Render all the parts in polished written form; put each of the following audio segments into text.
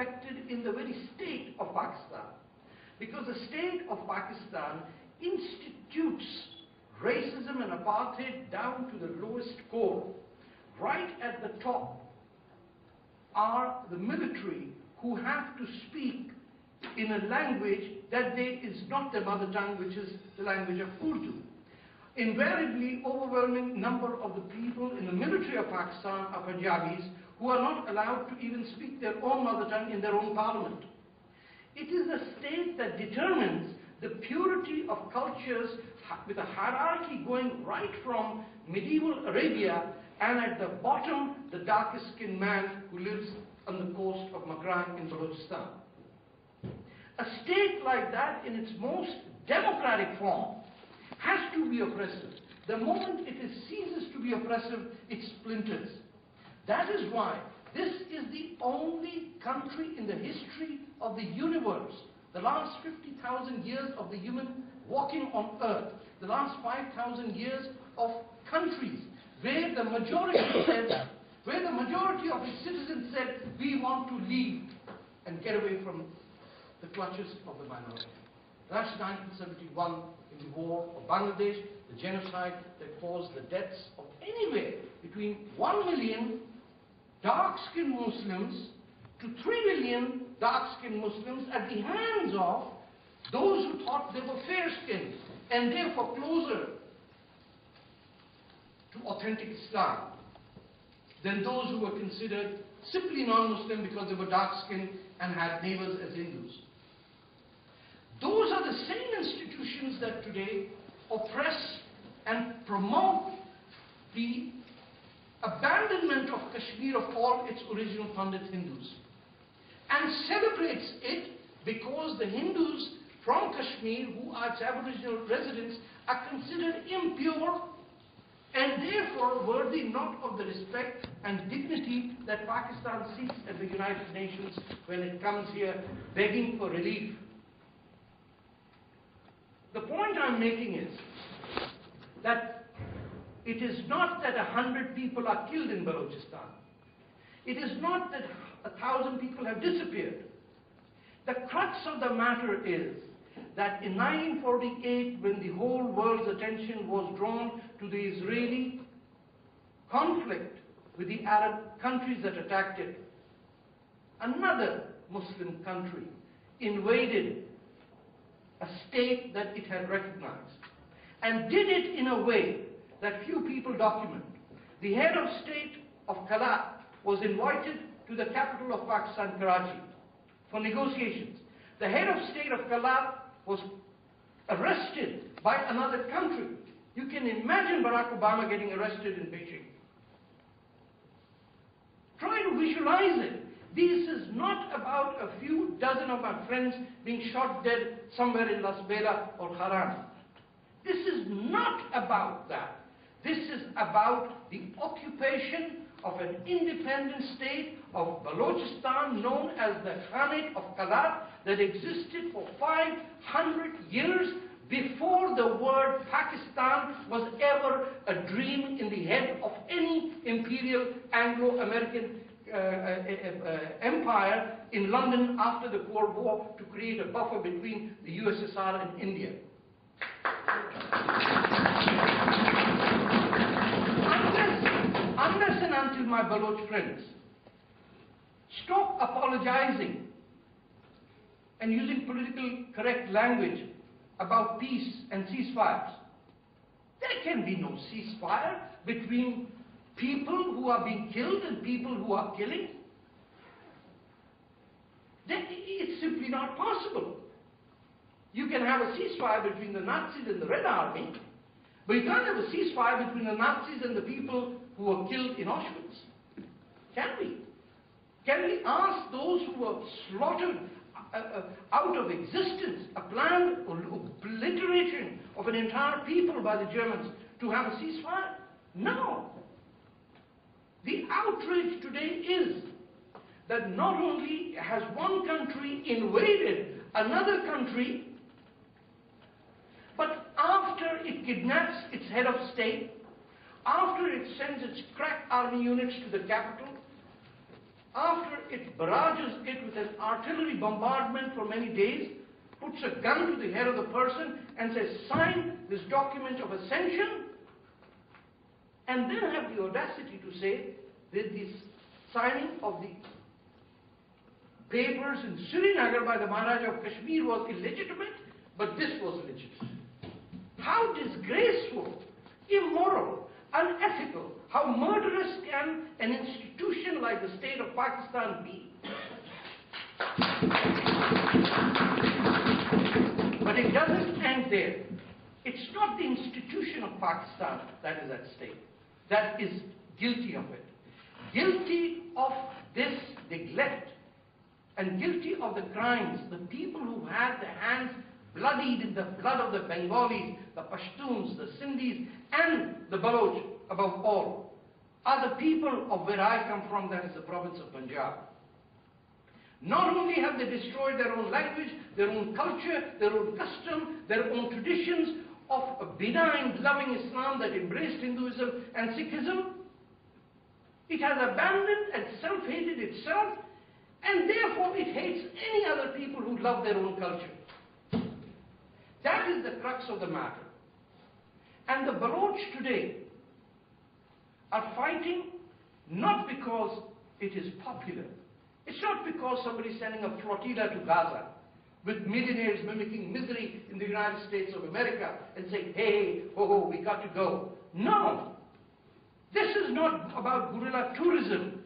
reflected in the very state of Pakistan. Because the state of Pakistan institutes racism and apartheid down to the lowest core. Right at the top are the military who have to speak in a language that is not their mother tongue, which is the language of Urdu. Invariably, overwhelming number of the people in the military of Pakistan are Punjabis who are not allowed to even speak their own mother tongue in their own parliament. It is a state that determines the purity of cultures with a hierarchy going right from medieval Arabia, and at the bottom, the darkest skinned man who lives on the coast of Mehran in Balochistan. A state like that, in its most democratic form, has to be oppressive. The moment it ceases to be oppressive, it splinters. That is why this is the only country in the history of the universe, the last 50,000 years of the human walking on earth, the last 5,000 years of countries, where the majority said, where the majority of its citizens said, we want to leave and get away from the clutches of the minority. That's 1971 in the war of Bangladesh, the genocide that caused the deaths of anywhere between 1 million dark-skinned Muslims to 3 million dark-skinned Muslims at the hands of those who thought they were fair-skinned and therefore closer to authentic Islam than those who were considered simply non-Muslim because they were dark-skinned and had neighbors as Hindus. Those are the same institutions that today oppress and promote the abandonment of Kashmir of all its original Pandit Hindus, and celebrates it because the Hindus from Kashmir, who are its aboriginal residents, are considered impure and therefore worthy not of the respect and dignity that Pakistan seeks at the United Nations when it comes here begging for relief. The point I'm making is that it is not that 100 people are killed in Balochistan. It is not that 1,000 people have disappeared. The crux of the matter is that in 1948, when the whole world's attention was drawn to the Israeli conflict with the Arab countries that attacked it, another Muslim country invaded a state that it had recognized, and did it in a way that few people document. The head of state of Kalat was invited to the capital of Pakistan, Karachi, for negotiations. The head of state of Kalat was arrested by another country. You can imagine Barack Obama getting arrested in Beijing. Try to visualize it. This is not about a few dozen of my friends being shot dead somewhere in Las Vegas or Haran. This is not about that. This is about the occupation of an independent state of Balochistan known as the Khanate of Kalat that existed for 500 years before the word Pakistan was ever a dream in the head of any imperial Anglo-American empire in London after the Cold War to create a buffer between the USSR and India. Unless and until my Baloch friends stop apologizing and using politically correct language about peace and ceasefires, there can be no ceasefire between people who are being killed and people who are killing. It's simply not possible. You can have a ceasefire between the Nazis and the Red Army, but you can't have a ceasefire between the Nazis and the people who were killed in Auschwitz. Can we? Can we ask those who were slaughtered out of existence, a planned obliteration of an entire people by the Germans, to have a ceasefire? No. The outrage today is that not only has one country invaded another country, but after it kidnaps its head of state, after it sends its crack army units to the capital, after it barrages it with an artillery bombardment for many days, puts a gun to the head of the person and says, sign this document of ascension, and then have the audacity to say that this signing of the papers in Srinagar by the Maharaja of Kashmir was illegitimate, but this was legitimate. How disgraceful, immoral, unethical, how murderous can an institution like the state of Pakistan be? But it doesn't end there. It's not the institution of Pakistan that is at stake, that is guilty of it. Guilty of this neglect and guilty of the crimes, the people who had their hands bloodied in the blood of the Bengalis, the Pashtuns, the Sindhis, and the Baloch, above all, are the people of where I come from, that is the province of Punjab. Not only have they destroyed their own language, their own culture, their own custom, their own traditions of a benign, loving Islam that embraced Hinduism and Sikhism, it has abandoned and self-hated itself, and therefore it hates any other people who love their own culture. That is the crux of the matter. And the Baloch today are fighting not because it is popular. It's not because somebody is sending a flotilla to Gaza with millionaires mimicking misery in the United States of America and saying, hey, ho, ho, we got to go. No. This is not about guerrilla tourism.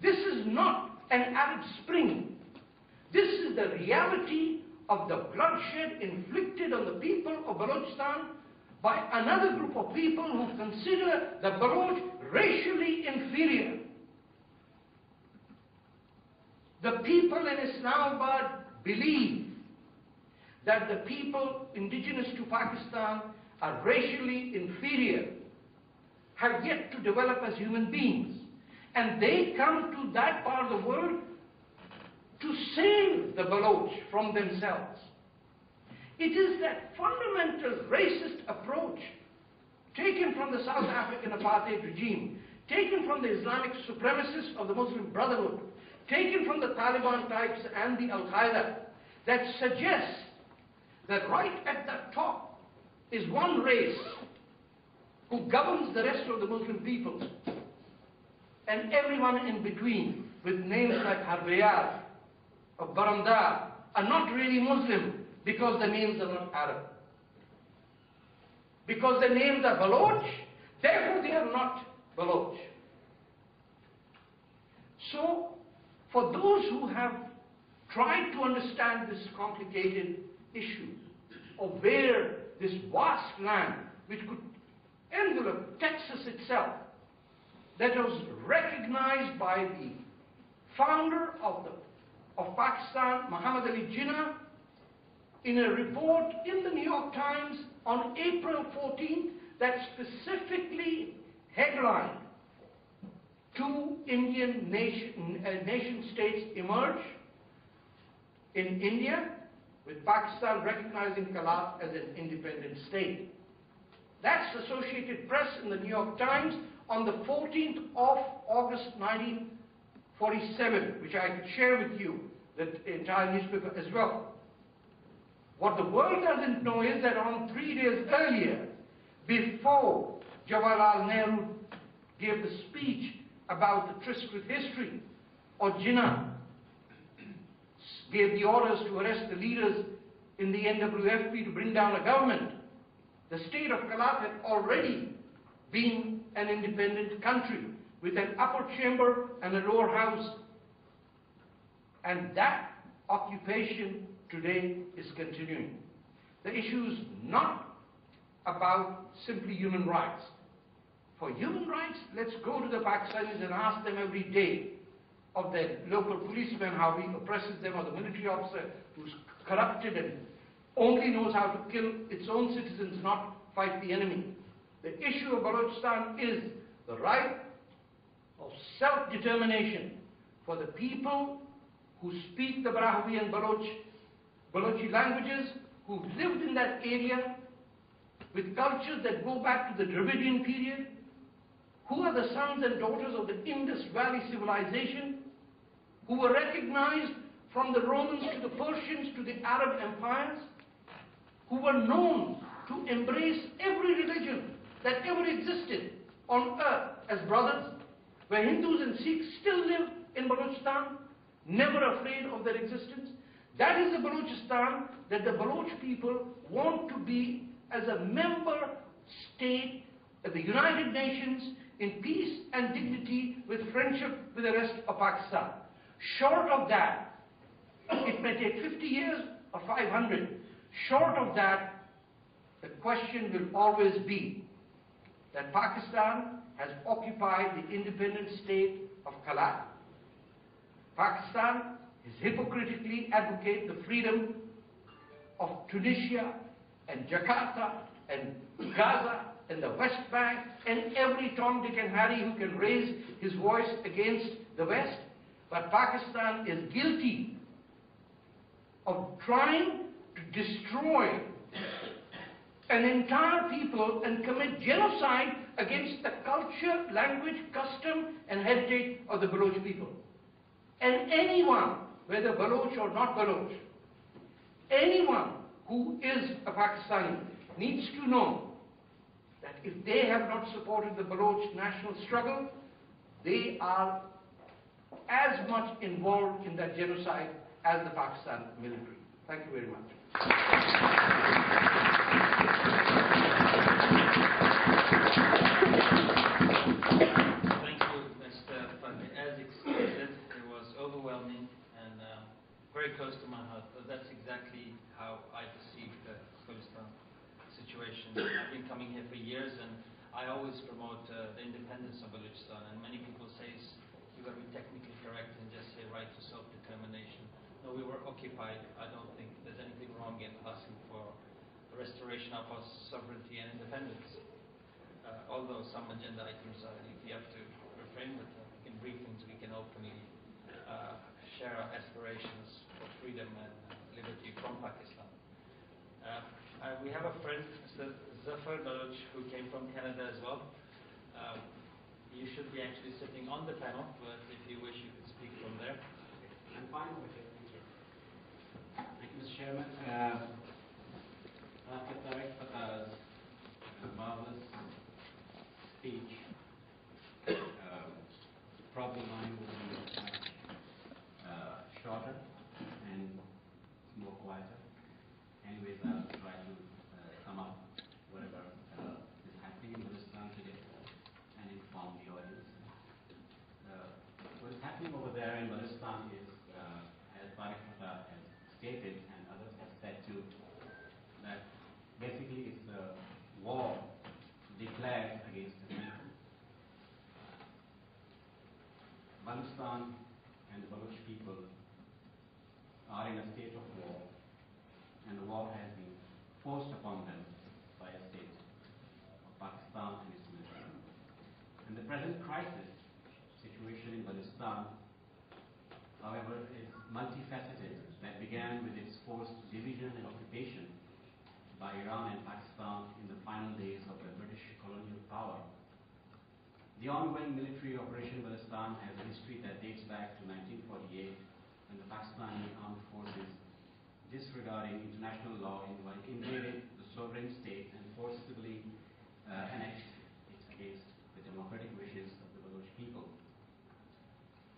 This is not an Arab Spring. This is the reality of the bloodshed inflicted on the people of Balochistan by another group of people who consider the Baloch racially inferior. The people in Islamabad believe that the people indigenous to Pakistan are racially inferior, have yet to develop as human beings. And they come to that part of the world to save the Baloch from themselves. It is that fundamental racist approach taken from the South African apartheid regime, taken from the Islamic supremacists of the Muslim Brotherhood, taken from the Taliban types and the Al-Qaeda, that suggests that right at the top is one race who governs the rest of the Muslim people, and everyone in between, with names like Harbiyar or Baramdar, are not really Muslim because their names are not Arab. Because their names are Baloch, therefore they are not Baloch. So, for those who have tried to understand this complicated issue of where this vast land, which could envelope Texas itself, that was recognized by the founder of Pakistan, Muhammad Ali Jinnah, in a report in the New York Times on April 14th that specifically headlined two Indian nation states emerge in India, with Pakistan recognizing Kalat as an independent state. That's Associated Press in the New York Times on the 14th of August 1947, which I could share with you, the entire newspaper as well. What the world doesn't know is that on 3 days earlier, before Jawaharlal Nehru gave the speech about the tryst with history, or Jinnah gave the orders to arrest the leaders in the NWFP to bring down a government, the state of Kalat had already been an independent country with an upper chamber and a lower house. And that occupation today is continuing. The issue is not about simply human rights. For human rights, let's go to the Pakistanis and ask them every day of their local policeman how he oppresses them, or the military officer who's corrupted and only knows how to kill its own citizens, not fight the enemy. The issue of Balochistan is the right of self-determination for the people who speak the Brahui and Balochi languages, who've lived in that area with cultures that go back to the Dravidian period, who are the sons and daughters of the Indus Valley civilization, who were recognized from the Romans to the Persians to the Arab empires, who were known to embrace every religion that ever existed on earth as brothers, where Hindus and Sikhs still live in Balochistan, never afraid of their existence. That is the Balochistan that the Baloch people want to be as a member state of the United Nations in peace and dignity with friendship with the rest of Pakistan. Short of that, it may take 50 years or 500. Short of that, the question will always be that Pakistan has occupied the independent state of Kalat. Pakistan is hypocritically advocate the freedom of Tunisia and Jakarta and Gaza and the West Bank and every Tom, Dick and Harry who can raise his voice against the West. But Pakistan is guilty of trying to destroy an entire people and commit genocide against the culture, language, custom and heritage of the Baloch people. And anyone, whether Baloch or not Baloch, anyone who is a Pakistani needs to know that if they have not supported the Baloch national struggle, they are as much involved in that genocide as the Pakistan military. Thank you very much. Thank you, Mr. Fatah. As expected, it was overwhelming and very close to my heart. But that's exactly how I perceive the Balochistan situation. I've been coming here for years, and I always promote the independence of Balochistan. And many people say you've got to be technically correct and just say right to self-determination. No, we were occupied. I don't think there's anything wrong in asking for the restoration of our sovereignty and independence. Although some agenda items we have to refrain with them. In briefings we can openly share our aspirations for freedom and liberty from Pakistan. We have a friend, Mr. Zafar Baloch, who came from Canada as well. You should be actually sitting on the panel, but if you wish you could speak from there. I'm fine over here, thank you. Thank you, Mr. Chairman. After Tarek Fatah's marvelous speech, probably mine will be much shorter and more quieter. Anyways, I'll try to sum up whatever is happening in Balochistan today and inform the audience. What is happening over there in Balochistan is, as Tarek Fatah has stated and others have said too, that basically it's a war declared against the people. Balochistan and the Baloch people are in a state of war, and the war has been forced upon them by a state of Pakistan and its military. And the present crisis situation in Balochistan, however, is multifaceted. That began with its forced division and occupation by Iran and Pakistan in the final days of the British colonial power. The ongoing military operation in Balochistan has a history that dates back to 1948, when the Pakistani armed forces, disregarding international law, invaded the sovereign state and forcibly annexed it against the democratic wishes of the Baloch people.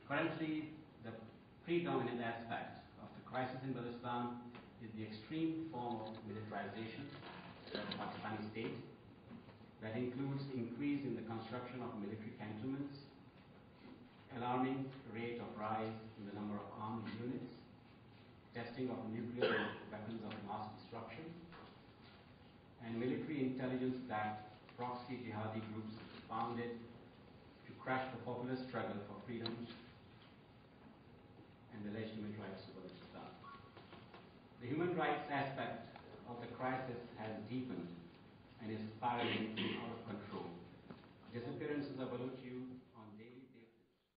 Currently, the predominant aspect of the crisis in Balochistan is the extreme form of militarization of the Pakistani state that includes increase in the construction of military cantonments, alarming rate of rise in the number of armed units, testing of nuclear weapons of mass destruction, and military intelligence-backed proxy jihadi groups founded to crush the popular struggle for freedom and the legitimate rights of Balochistan. The human rights aspect of the crisis has deepened and is spiraling out of control. Disappearances of Baloch youth,